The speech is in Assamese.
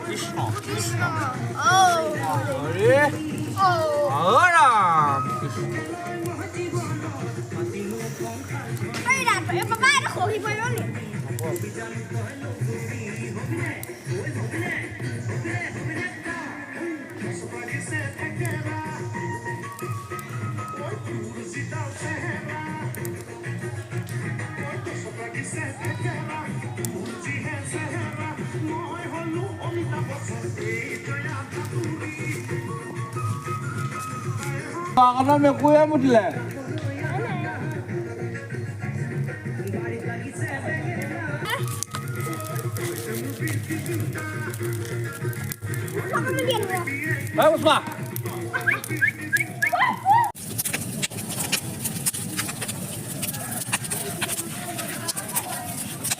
কৃষ্ণ কৃষ্ণ Oh. হরে Oh. Ram Krishna Đây là tụi ba ba nó khổ thì phải đó nè. বাগানৰ মেকুৰীয়ে মুতিলে Sao có cái điện rồi? Pushpa